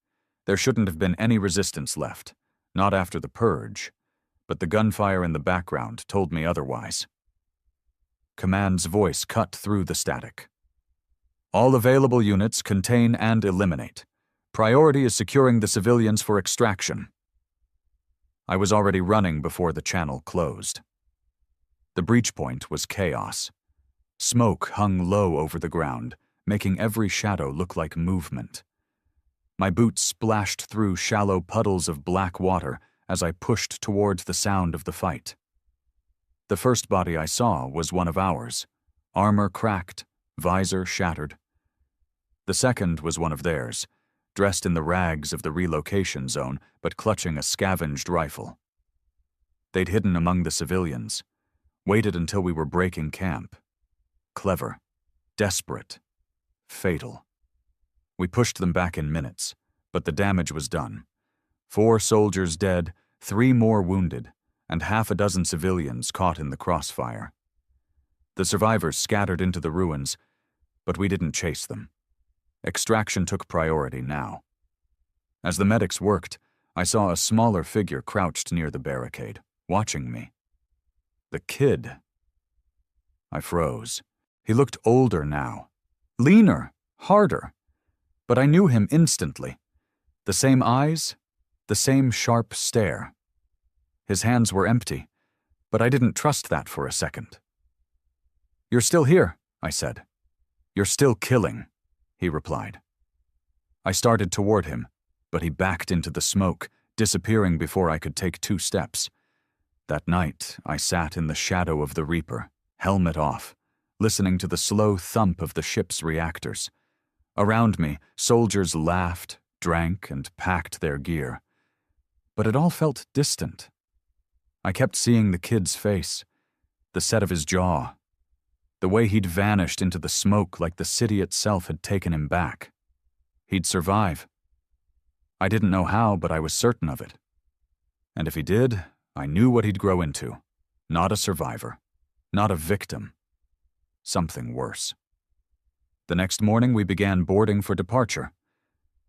There shouldn't have been any resistance left, not after the purge, but the gunfire in the background told me otherwise. Command's voice cut through the static. "All available units contain and eliminate. Priority is securing the civilians for extraction." I was already running before the channel closed. The breach point was chaos. Smoke hung low over the ground, making every shadow look like movement. My boots splashed through shallow puddles of black water as I pushed toward the sound of the fight. The first body I saw was one of ours, armor cracked, visor shattered. The second was one of theirs, dressed in the rags of the relocation zone, but clutching a scavenged rifle. They'd hidden among the civilians, waited until we were breaking camp. Clever, desperate, fatal. We pushed them back in minutes, but the damage was done. 4 soldiers dead, 3 more wounded, and half a dozen civilians caught in the crossfire. The survivors scattered into the ruins, but we didn't chase them. Extraction took priority now. As the medics worked, I saw a smaller figure crouched near the barricade, watching me. The kid. I froze. He looked older now. Leaner, harder. But I knew him instantly. The same eyes, the same sharp stare. His hands were empty, but I didn't trust that for a second. "You're still here," I said. "You're still killing," he replied. I started toward him, but he backed into the smoke, disappearing before I could take 2 steps. That night, I sat in the shadow of the Reaper, helmet off, listening to the slow thump of the ship's reactors. Around me, soldiers laughed, drank, and packed their gear. But it all felt distant. I kept seeing the kid's face, the set of his jaw, the way he'd vanished into the smoke like the city itself had taken him back. He'd survive. I didn't know how, but I was certain of it. And if he did, I knew what he'd grow into. Not a survivor. Not a victim. Something worse. The next morning, we began boarding for departure.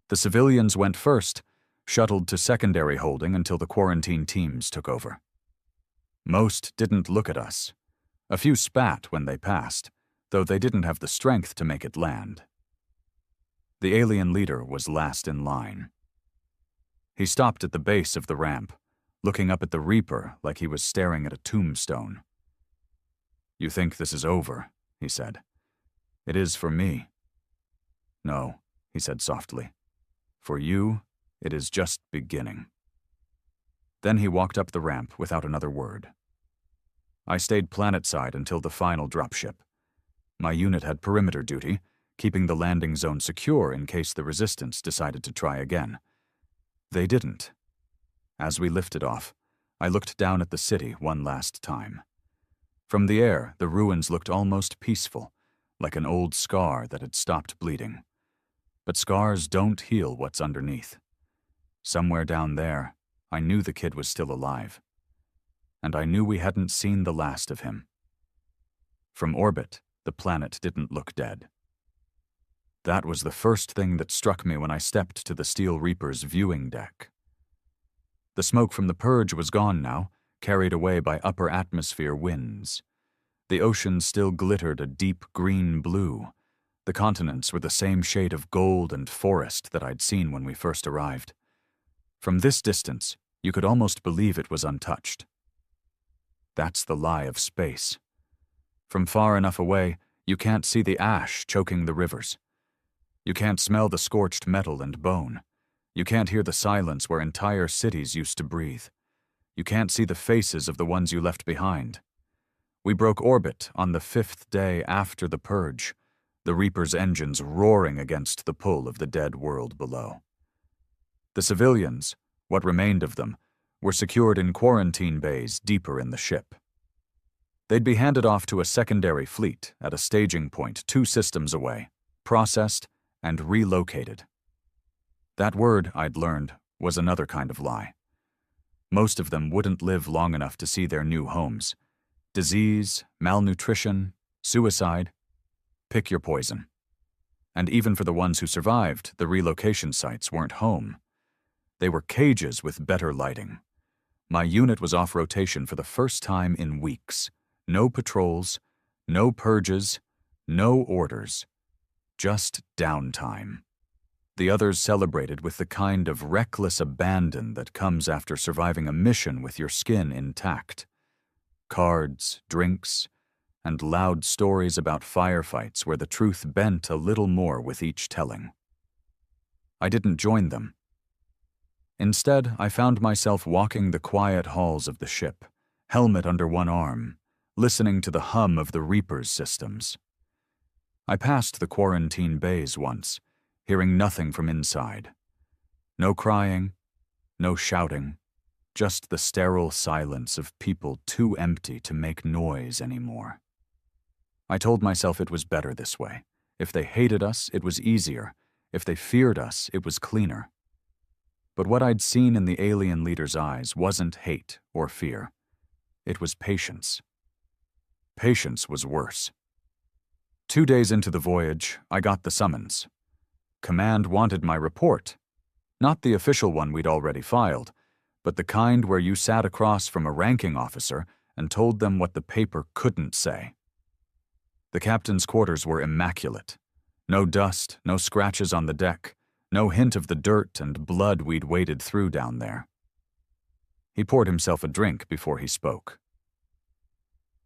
The civilians went first, shuttled to secondary holding until the quarantine teams took over. Most didn't look at us. A few spat when they passed, though they didn't have the strength to make it land. The alien leader was last in line. He stopped at the base of the ramp, looking up at the Reaper like he was staring at a tombstone. "You think this is over," he said. "It is for me." "No," he said softly. "For you, it is just beginning." Then he walked up the ramp without another word. I stayed planetside until the final dropship. My unit had perimeter duty, keeping the landing zone secure in case the resistance decided to try again. They didn't. As we lifted off, I looked down at the city one last time. From the air, the ruins looked almost peaceful, like an old scar that had stopped bleeding. But scars don't heal what's underneath. Somewhere down there, I knew the kid was still alive. And I knew we hadn't seen the last of him. From orbit, the planet didn't look dead. That was the first thing that struck me when I stepped to the Steel Reaper's viewing deck. The smoke from the purge was gone now, carried away by upper atmosphere winds. The ocean still glittered a deep green blue. The continents were the same shade of gold and forest that I'd seen when we first arrived. From this distance, you could almost believe it was untouched. That's the lie of space. From far enough away, you can't see the ash choking the rivers. You can't smell the scorched metal and bone. You can't hear the silence where entire cities used to breathe. You can't see the faces of the ones you left behind. We broke orbit on the 5th day after the purge, the Reaper's engines roaring against the pull of the dead world below. The civilians, what remained of them, were secured in quarantine bays deeper in the ship. They'd be handed off to a secondary fleet at a staging point 2 systems away, processed and relocated. That word, I'd learned, was another kind of lie. Most of them wouldn't live long enough to see their new homes. Disease, malnutrition, suicide. Pick your poison. And even for the ones who survived, the relocation sites weren't home. They were cages with better lighting. My unit was off rotation for the first time in weeks. No patrols, no purges, no orders. Just downtime. The others celebrated with the kind of reckless abandon that comes after surviving a mission with your skin intact. Cards, drinks, and loud stories about firefights where the truth bent a little more with each telling. I didn't join them. Instead, I found myself walking the quiet halls of the ship, helmet under one arm, listening to the hum of the Reaper's systems. I passed the quarantine bays once, hearing nothing from inside. No crying, no shouting, just the sterile silence of people too empty to make noise anymore. I told myself it was better this way. If they hated us, it was easier. If they feared us, it was cleaner. But what I'd seen in the alien leader's eyes wasn't hate or fear. It was patience. Patience was worse. 2 days into the voyage, I got the summons. Command wanted my report. Not the official one we'd already filed, but the kind where you sat across from a ranking officer and told them what the paper couldn't say. The captain's quarters were immaculate. No dust, no scratches on the deck, no hint of the dirt and blood we'd waded through down there. He poured himself a drink before he spoke.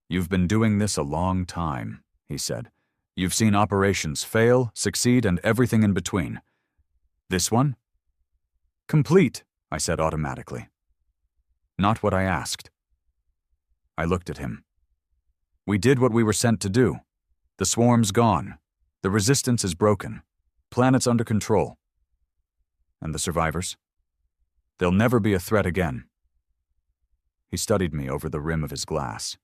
"You've been doing this a long time," he said. "You've seen operations fail, succeed, and everything in between. This one?" "Complete," I said automatically. "Not what I asked." I looked at him. "We did what we were sent to do. The swarm's gone. The resistance is broken. Planet's under control. And the survivors? They'll never be a threat again." He studied me over the rim of his glass.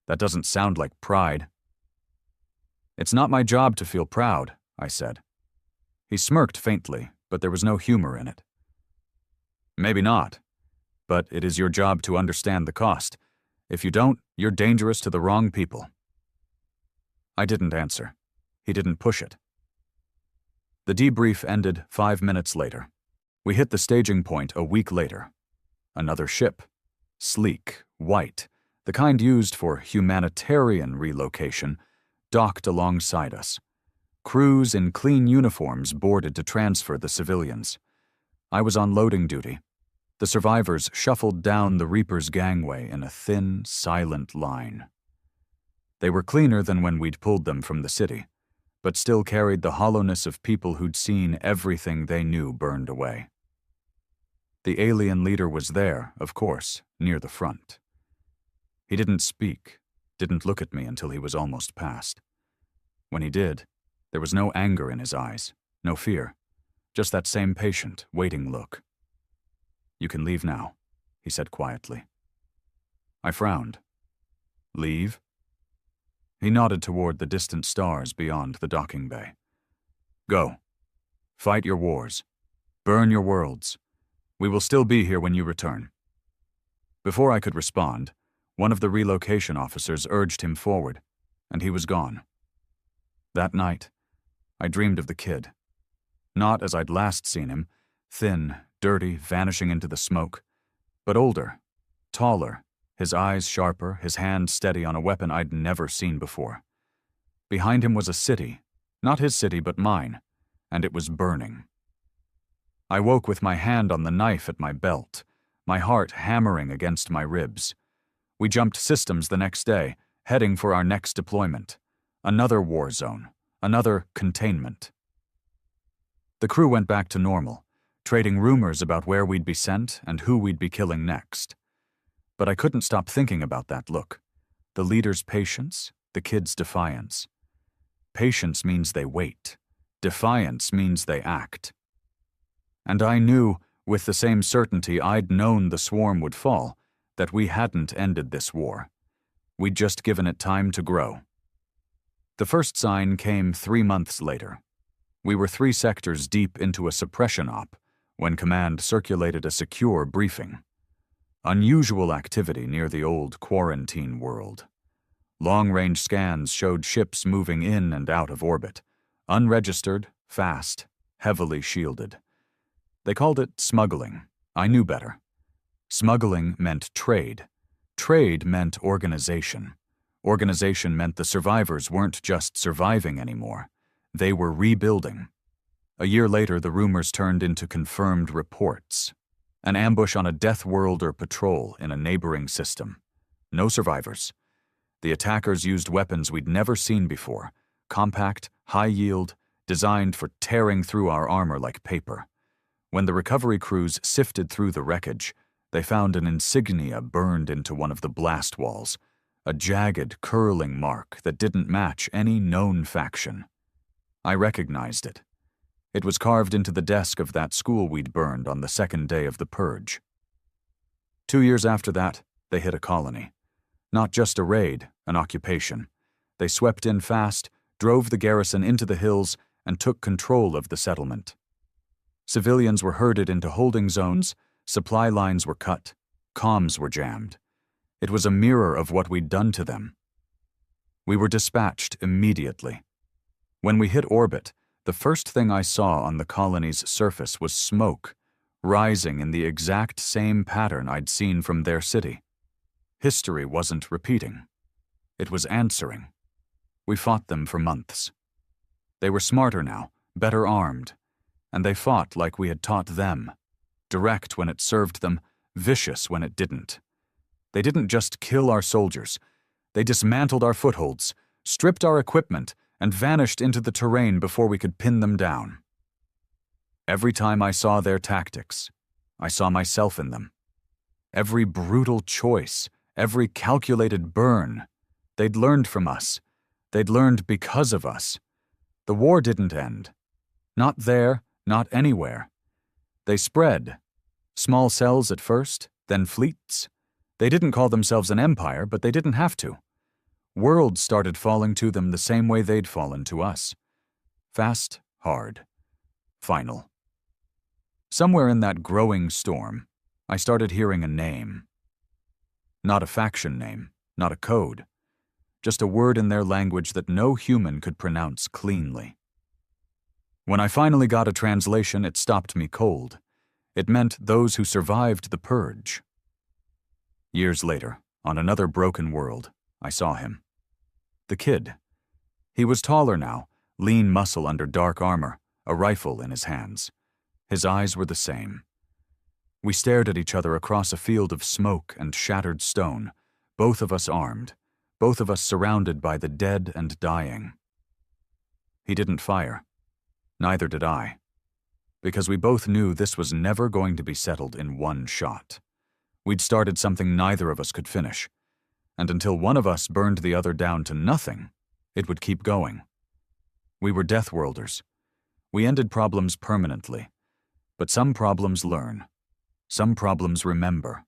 "That doesn't sound like pride." "It's not my job to feel proud," I said. He smirked faintly, but there was no humor in it. "Maybe not, but it is your job to understand the cost. If you don't, you're dangerous to the wrong people." I didn't answer. He didn't push it. The debrief ended 5 minutes later. We hit the staging point a week later. Another ship. Sleek, white, the kind used for humanitarian relocation, docked alongside us. Crews in clean uniforms boarded to transfer the civilians. I was on loading duty. The survivors shuffled down the Reaper's gangway in a thin, silent line. They were cleaner than when we'd pulled them from the city, but still carried the hollowness of people who'd seen everything they knew burned away. The alien leader was there, of course, near the front. He didn't speak, didn't look at me until he was almost past. When he did, there was no anger in his eyes, no fear, just that same patient, waiting look. "You can leave now," he said quietly. I frowned. "Leave?" He nodded toward the distant stars beyond the docking bay. "Go. Fight your wars. Burn your worlds. We will still be here when you return." Before I could respond, one of the relocation officers urged him forward, and he was gone. That night, I dreamed of the kid. Not as I'd last seen him, thin, dirty, vanishing into the smoke, but older, taller, his eyes sharper, his hand steady on a weapon I'd never seen before. Behind him was a city, not his city but mine, and it was burning. I woke with my hand on the knife at my belt, my heart hammering against my ribs. We jumped systems the next day, heading for our next deployment. Another war zone, another containment. The crew went back to normal, trading rumors about where we'd be sent and who we'd be killing next. But I couldn't stop thinking about that look. The leader's patience, the kid's defiance. Patience means they wait. Defiance means they act. And I knew, with the same certainty I'd known the swarm would fall, that we hadn't ended this war. We'd just given it time to grow. The first sign came 3 months later. We were 3 sectors deep into a suppression op when Command circulated a secure briefing. Unusual activity near the old quarantine world. Long-range scans showed ships moving in and out of orbit, unregistered, fast, heavily shielded. They called it smuggling. I knew better. Smuggling meant trade. Trade meant organization. Organization meant the survivors weren't just surviving anymore. They were rebuilding. A year later, the rumors turned into confirmed reports. An ambush on a Death Worlder patrol in a neighboring system. No survivors. The attackers used weapons we'd never seen before, compact, high-yield, designed for tearing through our armor like paper. When the recovery crews sifted through the wreckage, they found an insignia burned into one of the blast walls, a jagged, curling mark that didn't match any known faction. I recognized it. It was carved into the desk of that school we'd burned on the second day of the purge. 2 years after that, they hit a colony. Not just a raid, an occupation. They swept in fast, drove the garrison into the hills, and took control of the settlement. Civilians were herded into holding zones, supply lines were cut, comms were jammed. It was a mirror of what we'd done to them. We were dispatched immediately. When we hit orbit, the first thing I saw on the colony's surface was smoke, rising in the exact same pattern I'd seen from their city. History wasn't repeating. It was answering. We fought them for months. They were smarter now, better armed, and they fought like we had taught them, direct when it served them, vicious when it didn't. They didn't just kill our soldiers. They dismantled our footholds, stripped our equipment, and vanished into the terrain before we could pin them down. Every time I saw their tactics, I saw myself in them. Every brutal choice, every calculated burn, they'd learned from us. They'd learned because of us. The war didn't end. Not there, not anywhere. They spread. Small cells at first, then fleets. They didn't call themselves an empire, but they didn't have to. Worlds started falling to them the same way they'd fallen to us. Fast, hard, final. Somewhere in that growing storm, I started hearing a name. Not a faction name, not a code. Just a word in their language that no human could pronounce cleanly. When I finally got a translation, it stopped me cold. It meant those who survived the purge. Years later, on another broken world, I saw him. The kid. He was taller now, lean muscle under dark armor, a rifle in his hands. His eyes were the same. We stared at each other across a field of smoke and shattered stone, both of us armed, both of us surrounded by the dead and dying. He didn't fire. Neither did I. Because we both knew this was never going to be settled in one shot. We'd started something neither of us could finish. And until one of us burned the other down to nothing, it would keep going. We were Death Worlders. We ended problems permanently. But some problems learn. Some problems remember.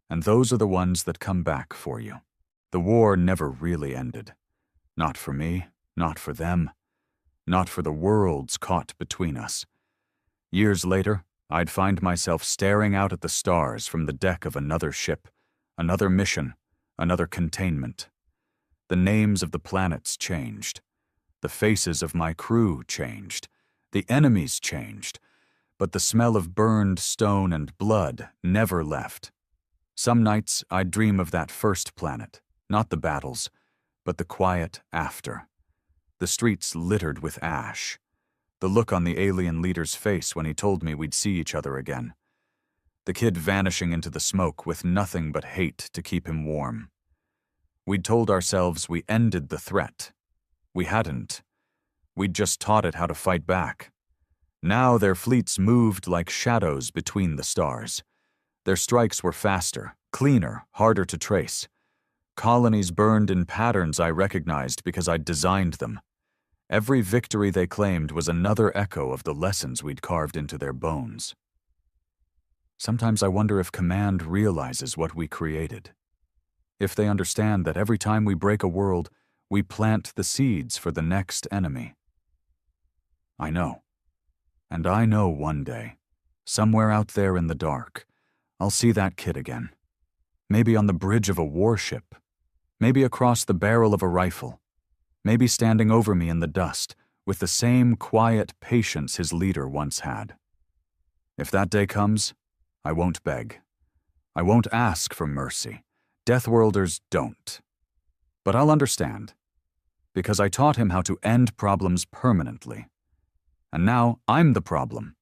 And those are the ones that come back for you. The war never really ended. Not for me, not for them. not for the worlds caught between us. Years later, I'd find myself staring out at the stars from the deck of another ship, another mission, another containment. The names of the planets changed. The faces of my crew changed. The enemies changed. But the smell of burned stone and blood never left. Some nights I'd dream of that first planet, not the battles, but the quiet after. The streets littered with ash. The look on the alien leader's face when he told me we'd see each other again. The kid vanishing into the smoke with nothing but hate to keep him warm. We'd told ourselves we ended the threat. We hadn't. We'd just taught it how to fight back. Now their fleets moved like shadows between the stars. Their strikes were faster, cleaner, harder to trace. Colonies burned in patterns I recognized because I'd designed them. Every victory they claimed was another echo of the lessons we'd carved into their bones. Sometimes I wonder if Command realizes what we created. If they understand that every time we break a world, we plant the seeds for the next enemy. I know. And I know one day, somewhere out there in the dark, I'll see that kid again. Maybe on the bridge of a warship. Maybe across the barrel of a rifle. Maybe standing over me in the dust, with the same quiet patience his leader once had. If that day comes, I won't beg. I won't ask for mercy. Deathworlders don't. But I'll understand, because I taught him how to end problems permanently. And now I'm the problem.